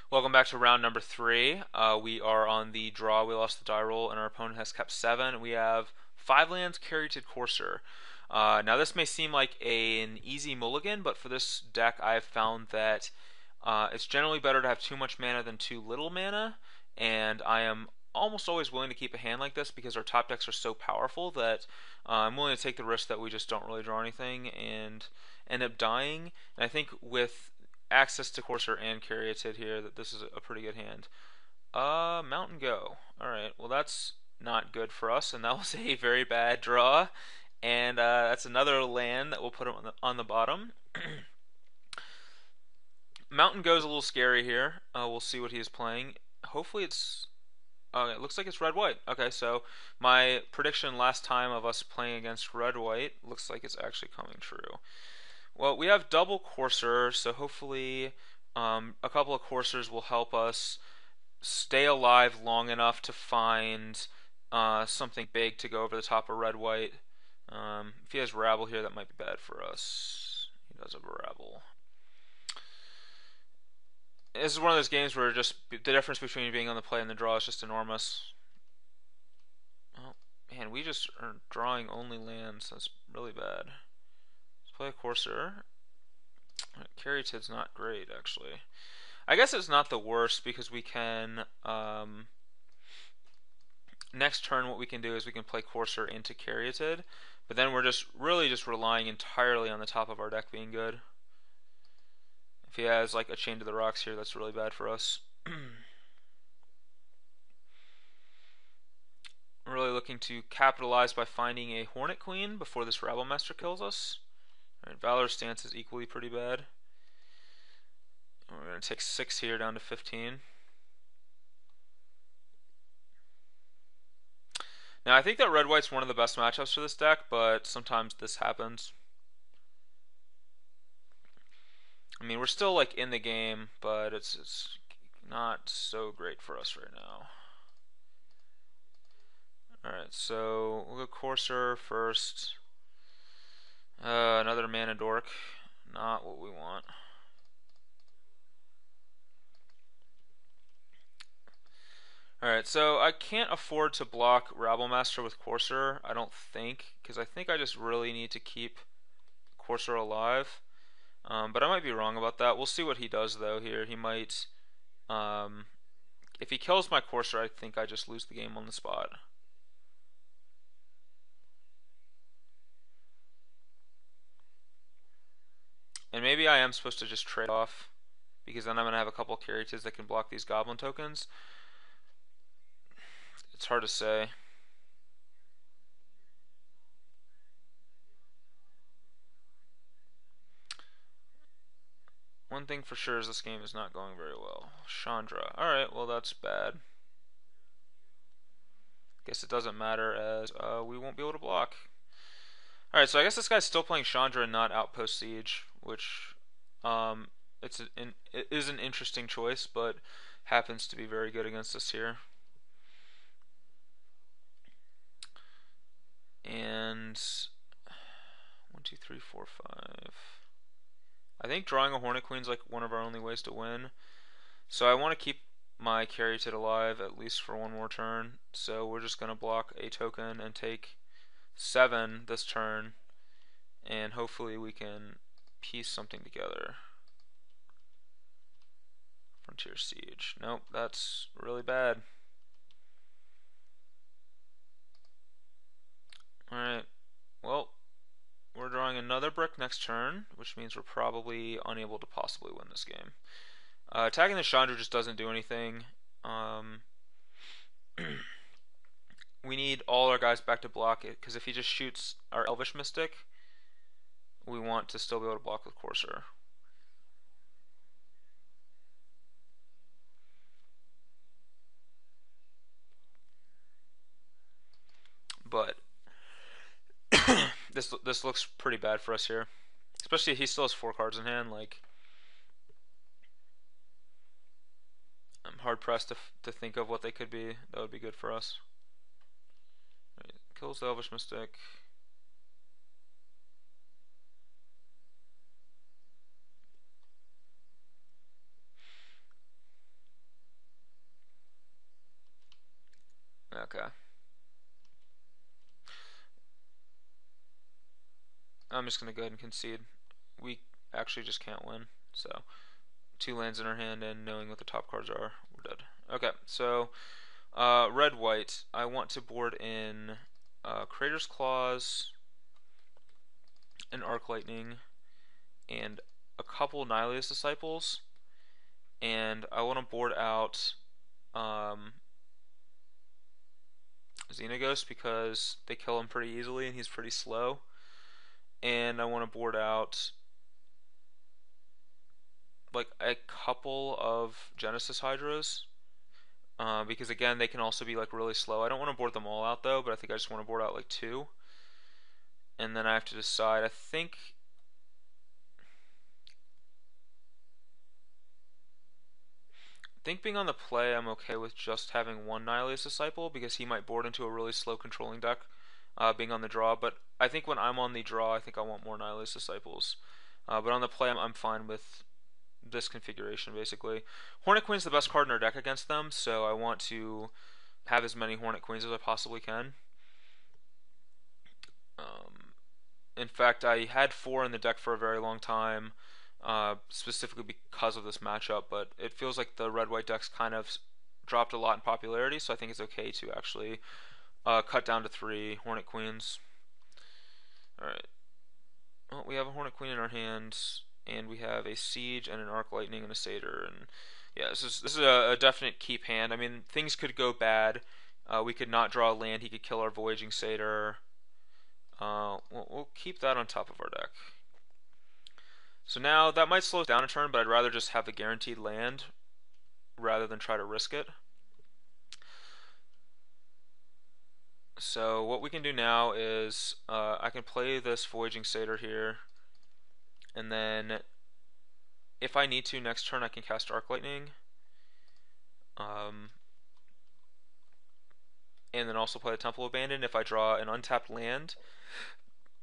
Welcome back to round number three. We are on the draw. We lost the die roll, and our opponent has kept seven. We have five lands, Caryatid Courser. Now, this may seem like an easy mulligan, but for this deck, I've found that it's generally better to have too much mana than too little mana, and I am almost always willing to keep a hand like this because our top decks are so powerful that I'm willing to take the risk that we just don't really draw anything and end up dying. And I think with access to Courser and Caryatid here that this is a pretty good hand. Mountain Go. Alright, well that's not good for us, and that was a very bad draw. And that's another land that we'll put on the bottom. Mountain Go's a little scary here. We'll see what he's playing. Hopefully it's... Oh, it looks like it's red-white. Okay, so my prediction last time of us playing against red-white looks like it's actually coming true. Well, we have double Courser, so hopefully a couple of Coursers will help us stay alive long enough to find something big to go over the top of red-white. If he has Rabble here, that might be bad for us. He does have a Rabble. This is one of those games where just the difference between being on the play and the draw is just enormous. Oh, man, we just are drawing only lands. That's really bad. Let's play a Courser. Caryatid's not great, actually. I guess it's not the worst because we can... next turn what we can do is we can play Courser into Caryatid, but then we're just really just relying entirely on the top of our deck being good. If he has like a Chain to the Rocks here, that's really bad for us. We're really looking to capitalize by finding a Hornet Queen before this Rabble Master kills us. Alright, Valor's stance is equally pretty bad. We're going to take 6 here down to 15. Now I think that red-white's one of the best matchups for this deck, but sometimes this happens. I mean, we're still like in the game, but it's not so great for us right now. Alright, so we'll go Courser first. Another Mana Dork. Not what we want. Alright, so I can't afford to block Rabble Master with Courser, I don't think, because I think I just really need to keep Courser alive. But I might be wrong about that. We'll see what he does, though, here. He might... if he kills my Courser, I think I just lose the game on the spot. And maybe I am supposed to just trade off, because then I'm going to have a couple Caryatids that can block these Goblin tokens. It's hard to say. One thing for sure is this game is not going very well. Chandra. Alright, well that's bad. Guess it doesn't matter as we won't be able to block. Alright, so I guess this guy's still playing Chandra and not Outpost Siege, which it is an interesting choice, but happens to be very good against us here. And 1, 2, 3, 4, 5. I think drawing a Hornet Queen's like one of our only ways to win. So I want to keep my Caryatid alive at least for one more turn. So we're just going to block a token and take 7 this turn. And hopefully we can piece something together. Frontier Siege. Nope, that's really bad. Alright, well, we're drawing another brick next turn, which means we're probably unable to possibly win this game. Attacking the Chandra just doesn't do anything. We need all our guys back to block it, because if he just shoots our Elvish Mystic, we want to still be able to block with Courser. But this looks pretty bad for us here, especially if he still has 4 cards in hand. Like, I'm hard pressed to think of what they could be that would be good for us. Right, kills the Elvish Mystic. I'm just going to go ahead and concede. We actually just can't win. So, 2 lands in our hand, and knowing what the top cards are, we're dead. Okay, so red-white. I want to board in Crater's Claws, an Arc Lightning, and a couple Nihilist Disciples. And I want to board out Xenaghost because they kill him pretty easily and he's pretty slow. And I want to board out like a couple of Genesis Hydras because again they can also be like really slow. I don't want to board them all out though, but I think I just want to board out like 2. And then I have to decide. I think being on the play, I'm okay with just having 1 Nihilist Disciple because he might board into a really slow controlling deck, being on the draw. But I think when I'm on the draw, I think I want more Nihilist Disciples. But on the play, I'm fine with this configuration basically. Hornet Queen's the best card in our deck against them, so I want to have as many Hornet Queens as I possibly can. In fact, I had 4 in the deck for a very long time. Specifically because of this matchup, but it feels like the red-white decks kind of dropped a lot in popularity, so I think it's okay to actually cut down to 3 Hornet Queens. Alright. Well, we have a Hornet Queen in our hands, and we have a Siege and an Arc Lightning and a Satyr, and yeah, this is a definite keep hand. I mean, things could go bad. We could not draw a land, he could kill our Voyaging Satyr. We'll keep that on top of our deck. So now that might slow us down a turn, but I'd rather just have a guaranteed land rather than try to risk it. So what we can do now is I can play this Voyaging Satyr here, and then if I need to next turn I can cast Arc Lightning, and then also play the Temple Abandoned. If I draw an untapped land,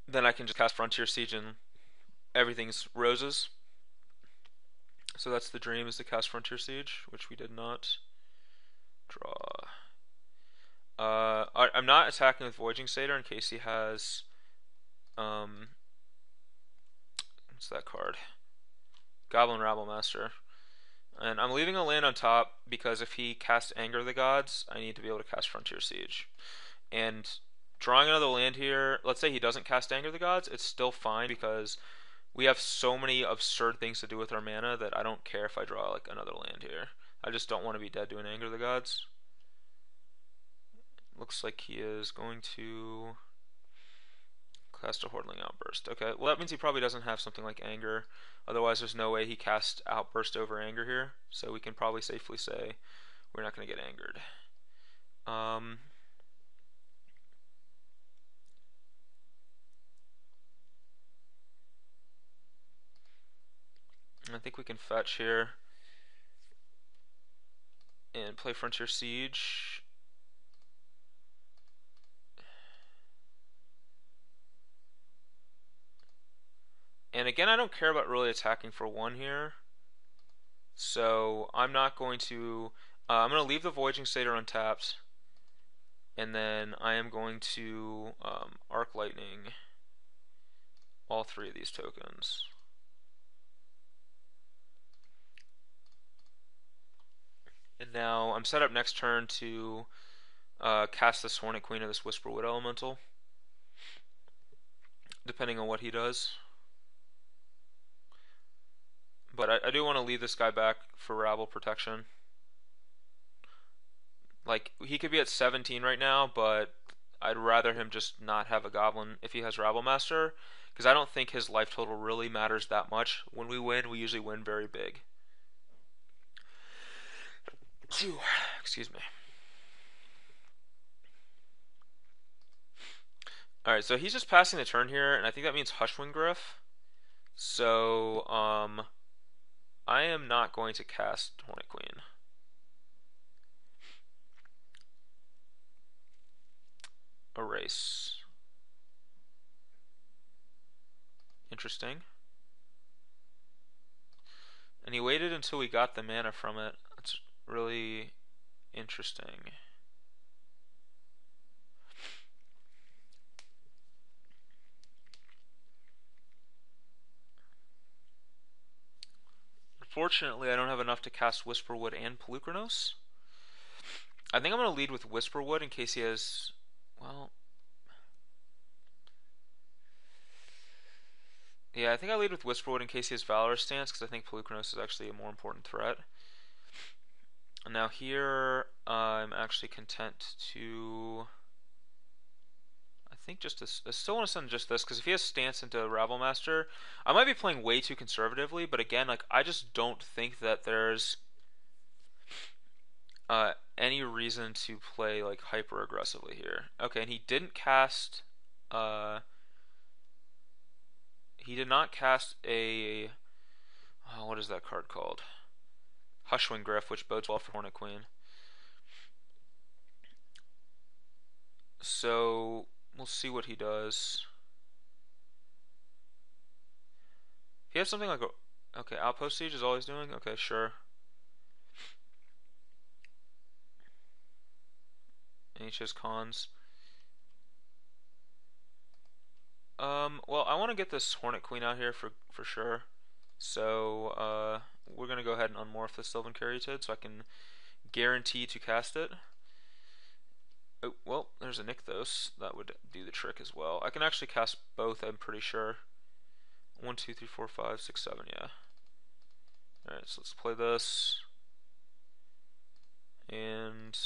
then I can just cast Frontier Siege and everything's roses. So that's the dream, is to cast Frontier Siege, which we did not draw. I'm not attacking with Voyaging Satyr in case he has what's that card? Goblin Rabblemaster. And I'm leaving a land on top because if he casts Anger of the Gods, I need to be able to cast Frontier Siege. And drawing another land here, let's say he doesn't cast Anger of the Gods, it's still fine because we have so many absurd things to do with our mana that I don't care if I draw like another land here. I just don't want to be dead to an Anger of the Gods. Looks like he is going to cast a Hordling Outburst. Okay, well that means he probably doesn't have something like Anger. Otherwise there's no way he casts Outburst over Anger here. So we can probably safely say we're not going to get angered. I think we can fetch here and play Frontier Siege. And again, I don't care about really attacking for 1 here. So I'm not going to... I'm going to leave the Voyaging Satyr untapped. And then I am going to Arc Lightning all 3 of these tokens. And now I'm set up next turn to cast this Hornet Queen or this Whisperwood Elemental, depending on what he does. But I do want to leave this guy back for Rabble protection. Like, he could be at 17 right now, but I'd rather him just not have a Goblin if he has Rabblemaster, because I don't think his life total really matters that much. When we win, we usually win very big. Excuse me. Alright, so he's just passing the turn here, and I think that means Hushwing Gryph. So, I am not going to cast Hornet Queen. Erase. Interesting. And he waited until we got the mana from it. That's really interesting. Unfortunately, I don't have enough to cast Whisperwood and Pelucranos. I think I'm going to lead with Whisperwood in case he has... Well... Yeah, I think I lead with Whisperwood in case he has Valorous Stance, because I think Pelucranos is actually a more important threat. And now here, I'm actually content to... I think just this... I still want to send just this, because if he has Stance into Ravelmaster, I might be playing way too conservatively, but again, like, I just don't think that there's any reason to play, like, hyper aggressively here. Okay, and he didn't cast... he did not cast a... Oh, what is that card called? Hushwing Griff, which bodes well for Hornet Queen. So, we'll see what he does. He has something like a... Okay, Outpost Siege is all he's doing? Okay, sure. And he chose cons. Well, I want to get this Hornet Queen out here for sure. So, we're going to go ahead and unmorph this Sylvan Caryatid so I can guarantee to cast it. Oh, well, there's a Nykthos. That would do the trick as well. I can actually cast both, I'm pretty sure. 1, 2, 3, 4, 5, 6, 7, yeah. Alright, so let's play this. And...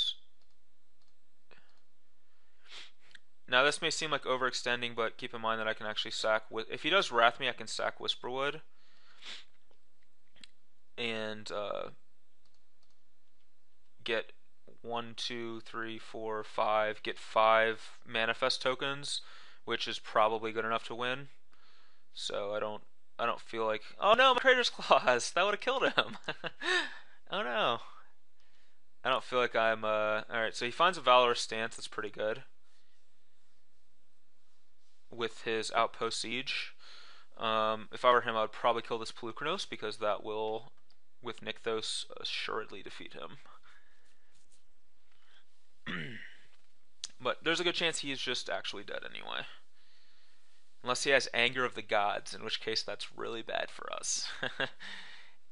Now this may seem like overextending, but keep in mind that I can actually sack... If he does Wrath me, I can sack Whisperwood. And, get 1, 2, 3, 4, 5, get 5 manifest tokens, which is probably good enough to win. So I don't feel like, oh no, my Praetor's Claws, that would have killed him. Oh no. I don't feel like I'm alright, so he finds a Valorous Stance, that's pretty good. With his Outpost Siege. If I were him, I would probably kill this Pelucranos because that will, with Nykthos, assuredly defeat him. But there's a good chance he is just actually dead anyway. Unless he has Anger of the Gods, in which case that's really bad for us.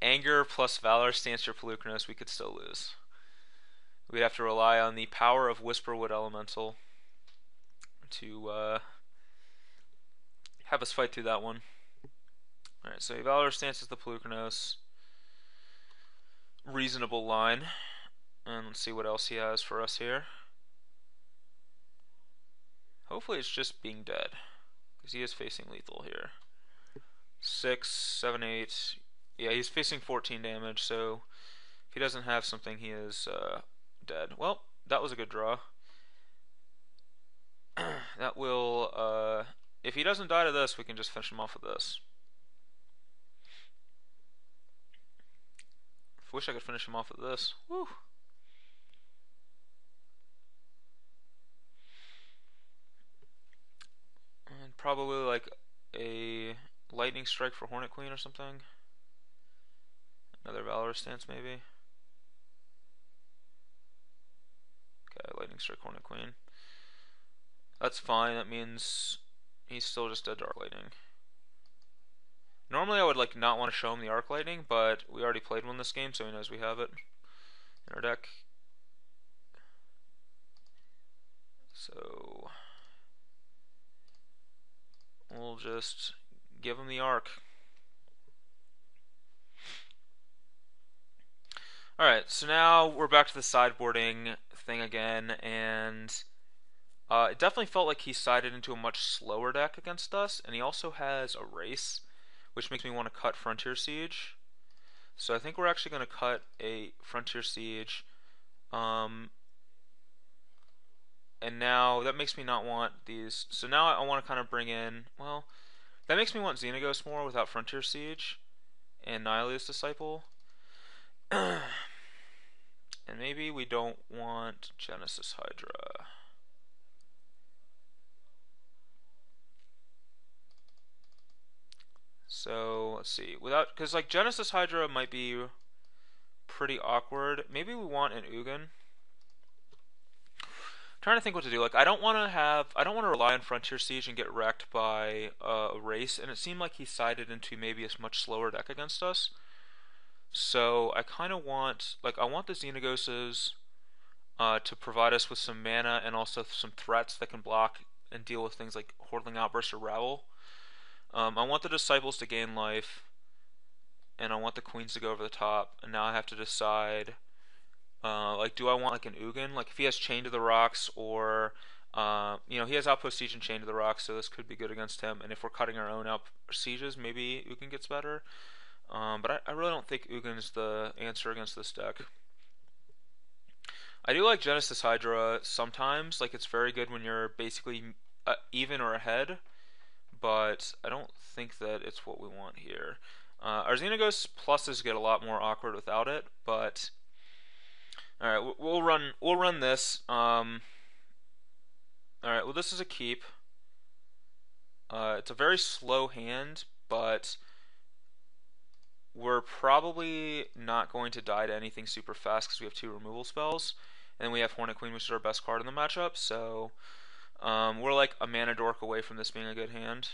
Anger plus Valorous Stance or Pelucranos, we could still lose. We'd have to rely on the power of Whisperwood Elemental to have us fight through that one. Alright, so Valorous Stance is the Pelucranos. Reasonable line. And let's see what else he has for us here. Hopefully it's just being dead, because he is facing lethal here. 6, 7, 8. Yeah, he's facing 14 damage, so if he doesn't have something, he is dead. Well, that was a good draw. That will, if he doesn't die to this, we can just finish him off with this. I wish I could finish him off with this. Woo! And probably like a Lightning Strike for Hornet Queen or something. Another Valorous Stance maybe. Okay, Lightning Strike Hornet Queen. That's fine, that means he's still just dead to Arc Lightning. Normally I would like not want to show him the Arc Lightning, but we already played one this game, so he knows we have it in our deck. So we'll just give him the Arc. Alright, so now we're back to the sideboarding thing again, and it definitely felt like he sided into a much slower deck against us, and he also has a Race, which makes me want to cut Frontier Siege. So I think we're actually going to cut a Frontier Siege. And now that makes me not want these. So now I want to kind of bring in, well, that makes me want Xenaghost more without Frontier Siege and Nihilia's Disciple. And maybe we don't want Genesis Hydra. So let's see, without, because like Genesis Hydra might be pretty awkward. Maybe we want an Ugin. Trying to think what to do. Like I don't want to rely on Frontier Siege and get wrecked by a Race, and it seemed like he sided into maybe a much slower deck against us. So I kind of want, like, I want the Xenagoses to provide us with some mana and also some threats that can block and deal with things like Hordling Outburst or Rabble. I want the Disciples to gain life, and I want the Queens to go over the top. And now I have to decide, like, do I want like an Ugin? Like, if he has Chain to the Rocks, or he has Outpost Siege and Chain to the Rocks, so this could be good against him. And if we're cutting our own out sieges, maybe Ugin gets better. But I really don't think Ugin's the answer against this deck. I do like Genesis Hydra sometimes. Like, it's very good when you're basically even or ahead, but I don't think that it's what we want here. Our Xenagos pluses get a lot more awkward without it, but all right, we'll run this. All right, well, this is a keep. It's a very slow hand, but we're probably not going to die to anything super fast because we have two removal spells, and we have Hornet Queen, which is our best card in the matchup. So we're like a mana dork away from this being a good hand.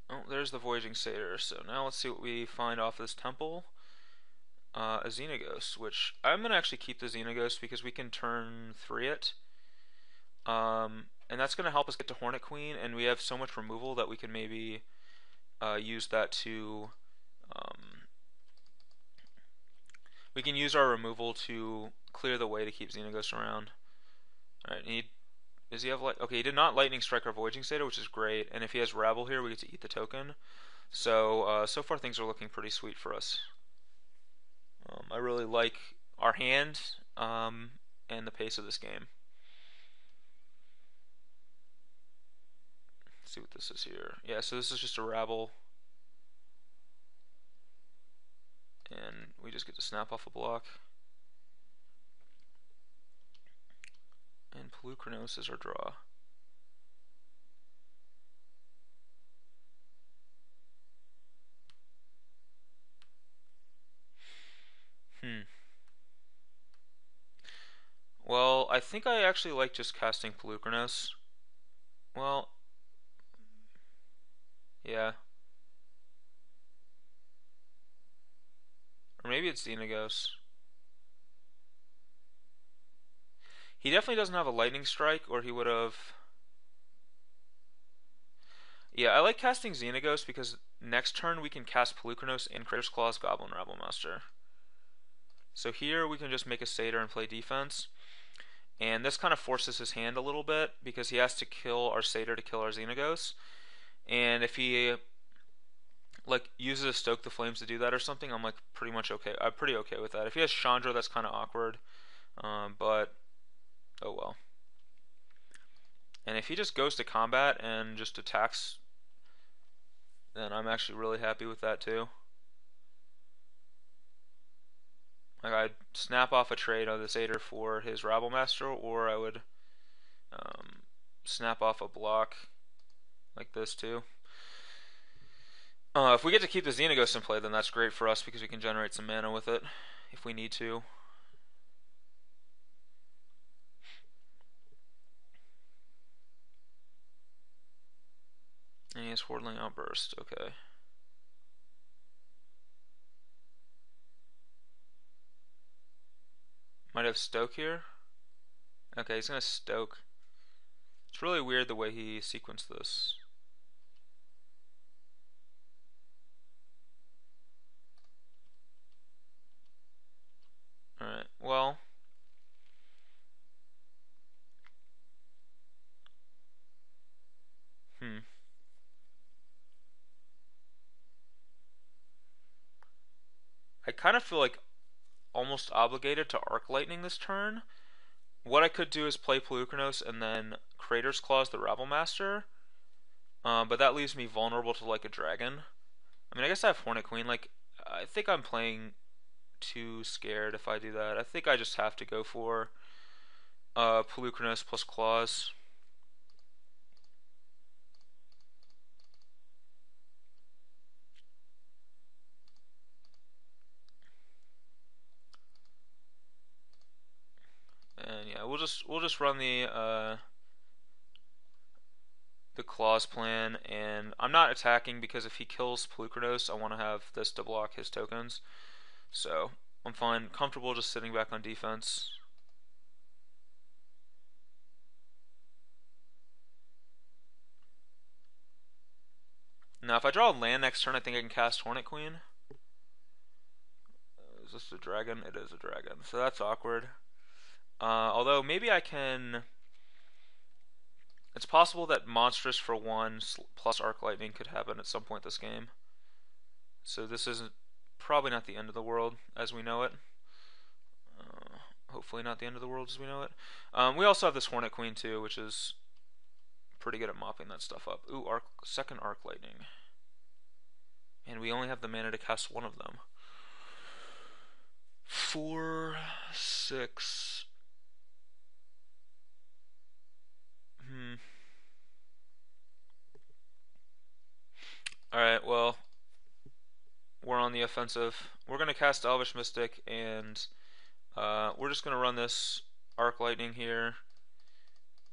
Oh, there's the Voyaging Satyr. So now let's see what we find off this temple. A Xenagos, which I'm going to actually keep the Xenagos because we can turn 3 it. And that's going to help us get to Hornet Queen, and we have so much removal that we can maybe use that to... we can use our removal to clear the way to keep Xenagos around. Alright, does he have light? Okay, he did not Lightning Strike our Voyaging Satyr, which is great, and if he has Rabble here, we get to eat the token. So, so far things are looking pretty sweet for us. I really like our hand and the pace of this game. Let's see what this is here. Yeah, so this is just a Rabble. And we just get to snap off a block. And Polukranos is our draw. Well, I think I actually like just casting Polukranos. Well, yeah. Or maybe it's Xenagos. He definitely doesn't have a Lightning Strike, or he would have... Yeah, I like casting Xenagos because next turn we can cast Polukranos and Crater's Claw's Goblin Rabblemaster. So here we can just make a Satyr and play defense. And this kind of forces his hand a little bit because he has to kill our Satyr to kill our Xenagos. And if he like uses a Stoke the Flames to do that or something, I'm like pretty much okay. I'm pretty okay with that. If he has Chandra, that's kind of awkward. But oh well. And if he just goes to combat and just attacks, then I'm actually really happy with that too. Like, I'd snap off a trade on the Satyr for his Rabblemaster, or I would snap off a block like this too. If we get to keep the Xenagos in play, then that's great for us because we can generate some mana with it if we need to. And he has Hordling Outburst, okay. Might have Stoke here. Okay, he's gonna Stoke. It's really weird the way he sequenced this. Alright, well. I kind of feel like almost obligated to Arc Lightning this turn. What I could do is play Polukranos and then Crater's Claws the Rabblemaster. But that leaves me vulnerable to like a dragon. I mean, I guess I have Hornet Queen. Like, I think I'm playing too scared if I do that. I think I just have to go for Polukranos plus Claws. And yeah, we'll just run the the claws plan, and I'm not attacking because if he kills Pelucranos, I want to have this to block his tokens. So I'm fine, comfortable just sitting back on defense. Now if I draw a land next turn, I think I can cast Hornet Queen. Is this a dragon? It is a dragon, so that's awkward. Although maybe I can. It's possible that Monstrous for 1 plus Arc Lightning could happen at some point this game. So this isn't probably not the end of the world as we know it. Hopefully not the end of the world as we know it. We also have this Hornet Queen too, which is pretty good at mopping that stuff up. Ooh, second Arc Lightning. And we only have the mana to cast one of them. 4, 6. Alright, well, we're on the offensive. We're going to cast Elvish Mystic, and we're just going to run this Arc Lightning here,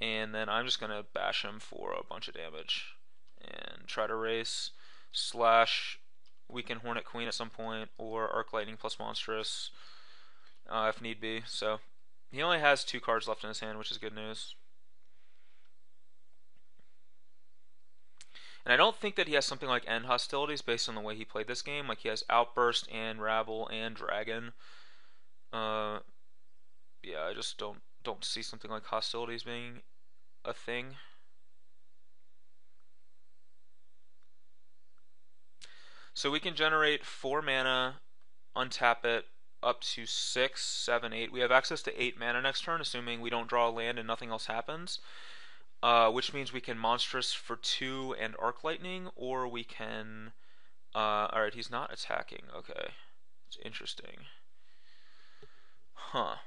and then I'm just going to bash him for a bunch of damage and try to race / weaken Hornet Queen at some point, or Arc Lightning plus Monstrous if need be. So he only has 2 cards left in his hand, which is good news. And I don't think that he has something like End Hostilities based on the way he played this game. Like he has Outburst and Rabble and Dragon. Yeah, I just don't see something like Hostilities being a thing. So we can generate 4 mana, untap it up to 6, 7, 8. We have access to 8 mana next turn, assuming we don't draw a land and nothing else happens. Which means we can Monstrous for 2 and Arc Lightning, or we can. Alright, he's not attacking. Okay. It's interesting. Huh.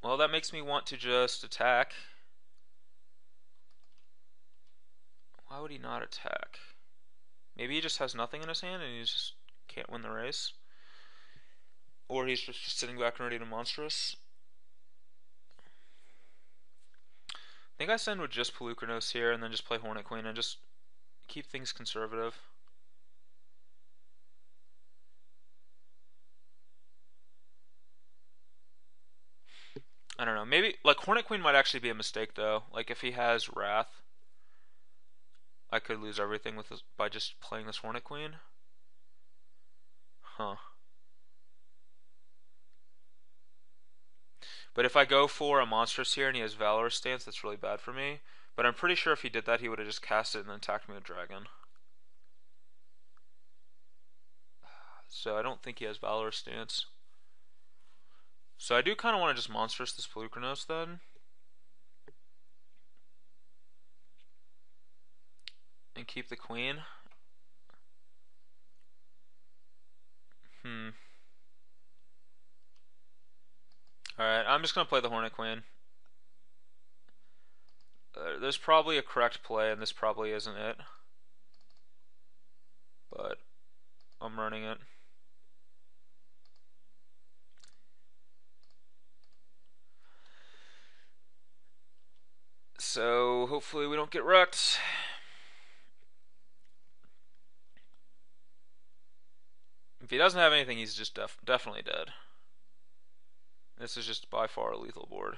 Well, that makes me want to just attack. Why would he not attack? Maybe he just has nothing in his hand and he just can't win the race. Or he's just sitting back and ready to Monstrous. I think I send with just Pelucranos here and then just play Hornet Queen and just keep things conservative. I don't know. Maybe, like, Hornet Queen might actually be a mistake, though. Like, if he has Wrath, I could lose everything with this, by just playing this Hornet Queen. Huh. But if I go for a Monstrous here and he has Valorous Stance, that's really bad for me. But I'm pretty sure if he did that, he would have just cast it and then attacked me with Dragon. So I don't think he has Valorous Stance. So I do kind of want to just Monstrous this Pelucranos then. And keep the Queen. Alright, I'm just going to play the Hornet Queen. There's probably a correct play, and this probably isn't it. But I'm running it. So hopefully we don't get wrecked. If he doesn't have anything, he's just definitely dead. This is just by far a lethal board.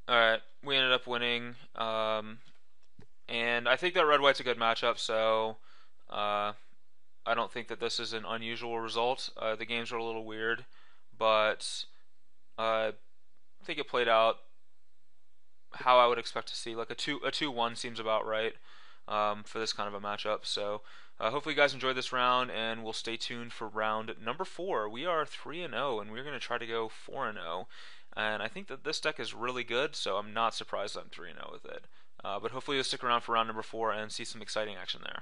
Alright, we ended up winning. And I think that red-white's a good matchup, so I don't think that this is an unusual result. The games are a little weird, but I think it played out how I would expect to see. Like a 2-1 seems about right for this kind of a matchup. So hopefully you guys enjoyed this round, and we'll stay tuned for round number 4. We are 3-0, and we're going to try to go 4-0. And I think that this deck is really good, so I'm not surprised I'm 3-0 with it. But hopefully you'll stick around for round number 4 and see some exciting action there.